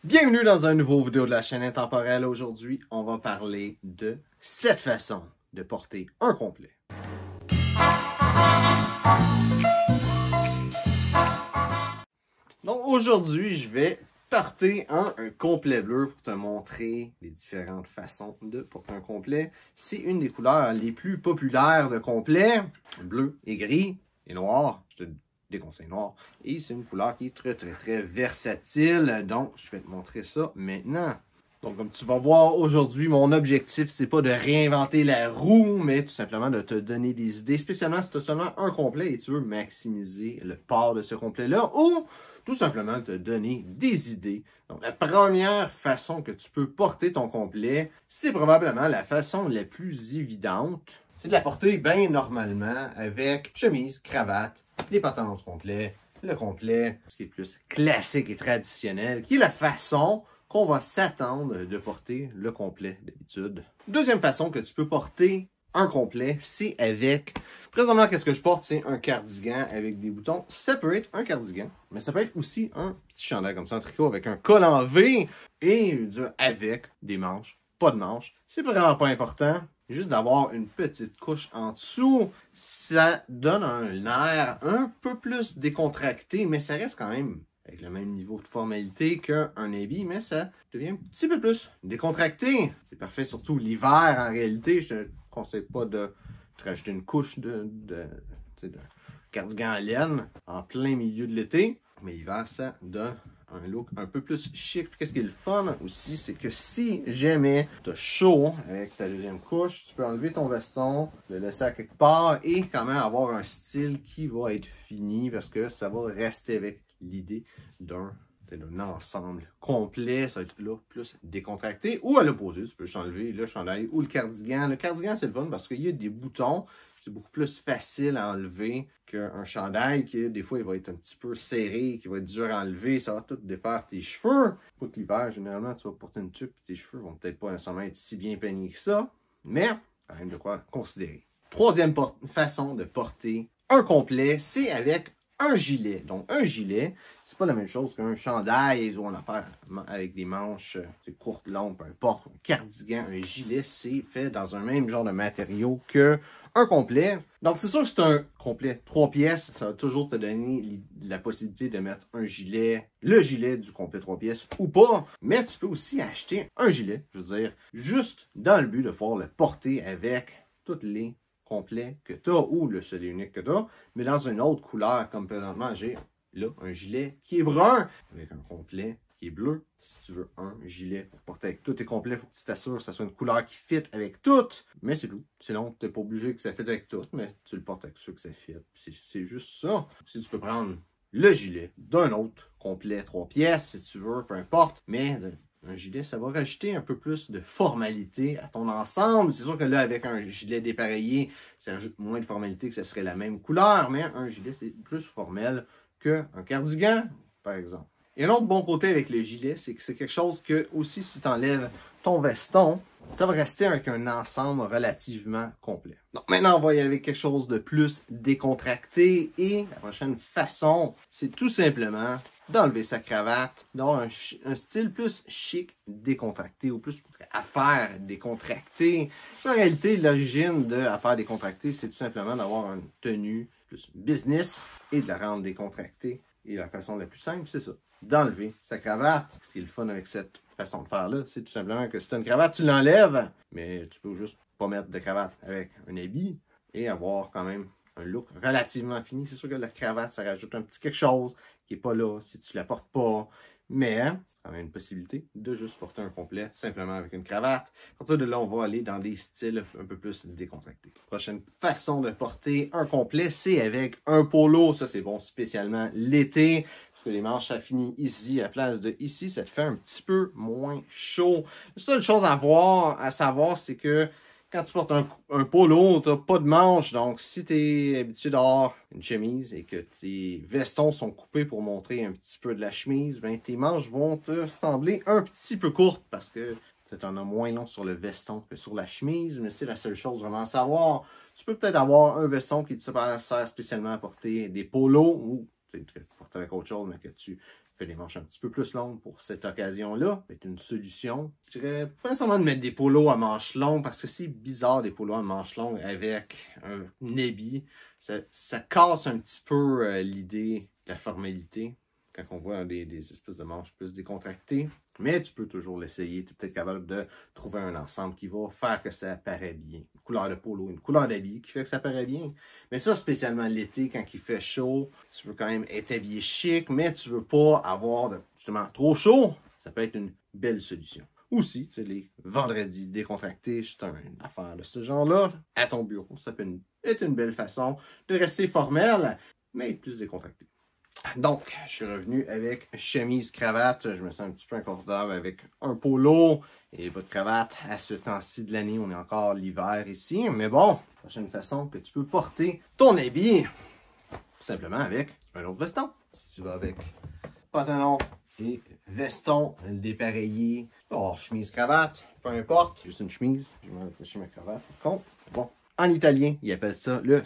Bienvenue dans un nouveau vidéo de la chaîne Intemporelle. Aujourd'hui, on va parler de 7 façons de porter un complet. Donc aujourd'hui, je vais porter un complet bleu pour te montrer les différentes façons de porter un complet. C'est une des couleurs les plus populaires de complet, bleu et gris et noir. Je te déconseille noir. Et c'est une couleur qui est très versatile. Donc, je vais te montrer ça maintenant. Donc, comme tu vas voir aujourd'hui, mon objectif, c'est pas de réinventer la roue, mais tout simplement de te donner des idées, spécialement si tu as seulement un complet et tu veux maximiser le port de ce complet-là, ou tout simplement te donner des idées. Donc, la première façon que tu peux porter ton complet, c'est probablement la façon la plus évidente. C'est de la porter bien normalement avec chemise, cravate, les pantalons complets, le complet, ce qui est plus classique et traditionnel, qui est la façon qu'on va s'attendre de porter le complet d'habitude. Deuxième façon que tu peux porter un complet, c'est avec... Présentement, qu'est-ce que je porte? C'est un cardigan avec des boutons. Ça peut être un cardigan, mais ça peut être aussi un petit chandail comme ça, un tricot avec un col en V et avec des manches, pas de manches. C'est vraiment pas important. Juste d'avoir une petite couche en dessous, ça donne un air un peu plus décontracté, mais ça reste quand même avec le même niveau de formalité qu'un habit, mais ça devient un petit peu plus décontracté. C'est parfait, surtout l'hiver en réalité. Je ne te conseille pas de te rajouter une couche de cardigan à laine en plein milieu de l'été, mais l'hiver, ça donne un look un peu plus chic. Puis qu'est-ce qui est le fun aussi, c'est que si jamais tu as chaud avec ta deuxième couche, tu peux enlever ton veston, le laisser à quelque part et quand même avoir un style qui va être fini parce que ça va rester avec l'idée d'un ensemble complet. Ça va être là plus décontracté. Ou à l'opposé, tu peux enlever le chandail ou le cardigan. Le cardigan, c'est le fun parce qu'il y a des boutons. C'est beaucoup plus facile à enlever qu'un chandail qui, des fois, il va être un petit peu serré, qui va être dur à enlever. Ça va tout défaire tes cheveux. Pas que l'hiver, généralement, tu vas porter une tuque et tes cheveux vont peut-être pas nécessairement être si bien peignés que ça. Mais, quand même de quoi considérer. Troisième façon de porter un complet, c'est avec un gilet. Donc, un gilet, c'est pas la même chose qu'un chandail ou on a affaire avec des manches courtes, longues, peu importe. Un cardigan, un gilet, c'est fait dans un même genre de matériau que un complet. Donc, c'est sûr que c'est un complet 3 pièces. Ça va toujours te donner la possibilité de mettre un gilet, le gilet du complet 3 pièces ou pas. Mais tu peux aussi acheter un gilet, je veux dire, juste dans le but de pouvoir le porter avec toutes les complet que tu as ou le seul et unique que tu as, mais dans une autre couleur, comme présentement, j'ai là un gilet qui est brun avec un complet qui est bleu. Si tu veux un gilet pour porter avec tout tes complets, il faut que tu t'assures que ça soit une couleur qui fit avec tout. Mais c'est tout. Sinon, tu n'es pas obligé que ça fit avec tout, mais tu le portes avec ceux que ça fit. C'est juste ça. Si tu peux prendre le gilet d'un autre complet 3 pièces, si tu veux, peu importe, mais un gilet, ça va rajouter un peu plus de formalité à ton ensemble. C'est sûr que là, avec un gilet dépareillé, ça rajoute moins de formalité que ce serait la même couleur, mais un gilet, c'est plus formel qu'un cardigan, par exemple. Et un autre bon côté avec le gilet, c'est que c'est quelque chose que, aussi, si tu enlèves ton veston, ça va rester avec un ensemble relativement complet. Donc maintenant, on va y aller avec quelque chose de plus décontracté et la prochaine façon, c'est tout simplement d'enlever sa cravate, d'avoir un style plus chic décontracté ou plus affaire décontractée. En réalité, l'origine de affaire décontractée, c'est tout simplement d'avoir une tenue plus business et de la rendre décontractée. Et la façon la plus simple, c'est ça, d'enlever sa cravate. Ce qui est le fun avec cette façon de faire-là, c'est tout simplement que si tu as une cravate, tu l'enlèves, mais tu peux juste pas mettre de cravate avec un habit et avoir quand même un look relativement fini. C'est sûr que la cravate, ça rajoute un petit quelque chose qui n'est pas là si tu la portes pas, mais quand même une possibilité de juste porter un complet simplement avec une cravate. À partir de là, on va aller dans des styles un peu plus décontractés. Prochaine façon de porter un complet, c'est avec un polo. Ça, c'est bon spécialement l'été, parce que les manches, ça finit ici, à la place de ici, ça te fait un petit peu moins chaud. La seule chose à savoir, c'est que quand tu portes un polo, tu n'as pas de manches. Donc, si tu es habitué d'avoir une chemise et que tes vestons sont coupés pour montrer un petit peu de la chemise, ben, tes manches vont te sembler un petit peu courtes parce que tu en as moins long sur le veston que sur la chemise. Mais c'est la seule chose vraiment à savoir. Tu peux peut-être avoir un veston qui te sert spécialement à porter des polos ou tu portes avec autre chose, mais que tu fais les manches un petit peu plus longues pour cette occasion-là. C'est une solution. Je dirais pas nécessairement de mettre des polos à manches longues parce que c'est bizarre des polos à manches longues avec un habit. Ça casse un petit peu l'idée de la formalité quand on voit des espèces de manches plus décontractées. Mais tu peux toujours l'essayer. Tu es peut-être capable de trouver un ensemble qui va faire que ça paraît bien. Une couleur de polo, une couleur d'habit qui fait que ça paraît bien. Mais ça, spécialement l'été, quand il fait chaud, tu veux quand même être habillé chic, mais tu veux pas avoir justement trop chaud. Ça peut être une belle solution. Aussi, tu sais, les vendredis décontractés, c'est une affaire de ce genre-là, à ton bureau. Ça peut être une belle façon de rester formel, mais plus décontracté. Donc, je suis revenu avec chemise, cravate. Je me sens un petit peu inconfortable avec un polo et pas de cravate. À ce temps-ci de l'année, on est encore l'hiver ici. Mais bon, prochaine façon que tu peux porter ton habit, tout simplement avec un autre veston. Si tu vas avec pantalon et veston dépareillé, chemise, cravate, peu importe, juste une chemise. Je vais attacher ma cravate. Bon, en italien, ils appellent ça le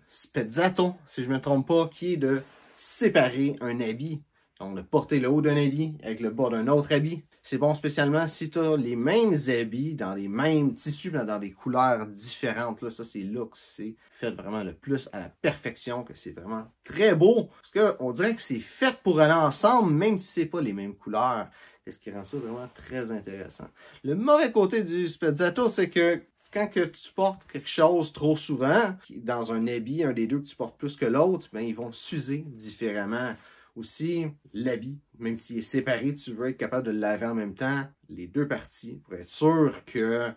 spezzato, si je ne me trompe pas, qui est de séparer un habit. Donc, de porter le haut d'un habit avec le bas d'un autre habit. C'est bon spécialement si tu as les mêmes habits dans les mêmes tissus, dans des couleurs différentes. Là, ça, c'est là que c'est fait vraiment le plus à la perfection, que c'est vraiment très beau. Parce qu'on dirait que c'est fait pour aller ensemble, même si c'est pas les mêmes couleurs. C'est ce qui rend ça vraiment très intéressant. Le mauvais côté du spezzato, c'est que quand que tu portes quelque chose trop souvent, dans un habit, un des deux que tu portes plus que l'autre, ben, ils vont s'user différemment. Aussi, l'habit, même s'il est séparé, tu veux être capable de le laver en même temps, les deux parties, pour être sûr que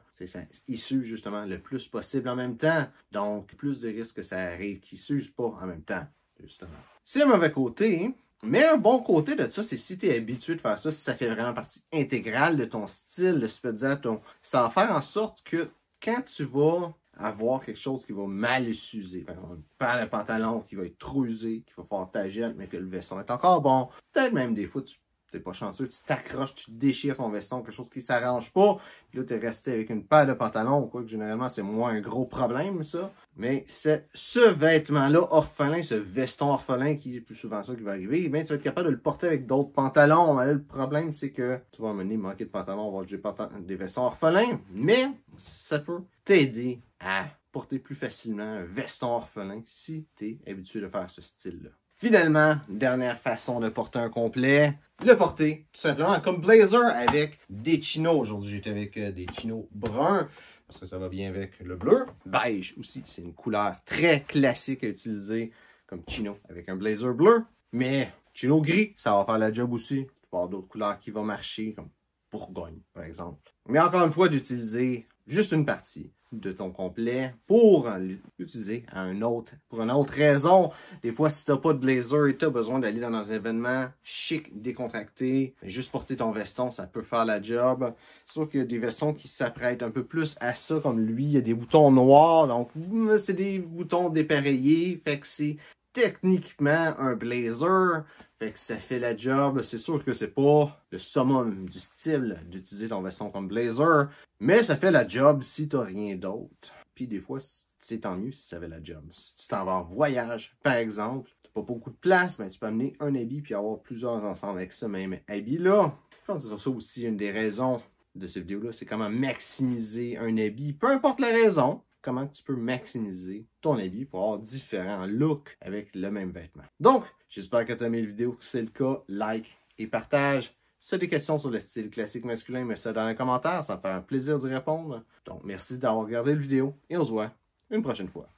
il s'use justement le plus possible en même temps. Donc, plus de risques que ça arrive qu'il ne s'use pas en même temps, justement. C'est un mauvais côté, mais un bon côté de ça, c'est si tu es habitué de faire ça, si ça fait vraiment partie intégrale de ton style, le spezzato, ça va faire en sorte que quand tu vas avoir quelque chose qui va mal s'user, par exemple, une paire de pantalon qui va être trop usé, qui va faire ta gel, mais que le veston est encore bon, peut-être même des fois, tu n'es pas chanceux, tu t'accroches, tu déchires ton veston, quelque chose qui ne s'arrange pas, puis là, tu es resté avec une paire de pantalons, quoi que généralement, c'est moins un gros problème, ça. Mais ce vêtement-là, orphelin, ce veston orphelin, qui est plus souvent ça qui va arriver, bien, tu vas être capable de le porter avec d'autres pantalons. Mais là, le problème, c'est que tu vas manquer de pantalons, avoir des vestons orphelins, mais ça peut t'aider à porter plus facilement un veston orphelin si tu es habitué de faire ce style-là. Finalement, dernière façon de porter un complet, le porter tout simplement comme blazer avec des chinos. Aujourd'hui, j'étais avec des chinos bruns parce que ça va bien avec le bleu. Beige aussi, c'est une couleur très classique à utiliser comme chino avec un blazer bleu. Mais chino gris, ça va faire la job aussi. Tu peux avoir d'autres couleurs qui vont marcher comme Bourgogne, par exemple. Mais encore une fois, d'utiliser juste une partie de ton complet pour l'utiliser pour une autre raison. Des fois, si tu n'as pas de blazer et tu as besoin d'aller dans un événement chic, décontracté, juste porter ton veston, ça peut faire la job. C'est sûr qu'il y a des vestons qui s'apprêtent un peu plus à ça, comme lui, il y a des boutons noirs, donc c'est des boutons dépareillés, fait que c'est techniquement un blazer, fait que ça fait la job. C'est sûr que c'est pas le summum du style d'utiliser ton veston comme blazer, mais ça fait la job si t'as rien d'autre. Puis des fois, c'est tant mieux si ça fait la job. Si tu t'en vas en voyage, par exemple, t'as pas beaucoup de place, mais tu peux amener un habit puis avoir plusieurs ensemble avec ce même habit-là. Je pense que c'est ça aussi une des raisons de cette vidéo-là, c'est comment maximiser un habit, peu importe la raison. Comment tu peux maximiser ton habit pour avoir différents looks avec le même vêtement. Donc, j'espère que tu as aimé la vidéo. Si c'est le cas, like et partage. Si tu as des questions sur le style classique masculin, mets ça dans les commentaires. Ça me fait un plaisir d'y répondre. Donc, merci d'avoir regardé la vidéo et on se voit une prochaine fois.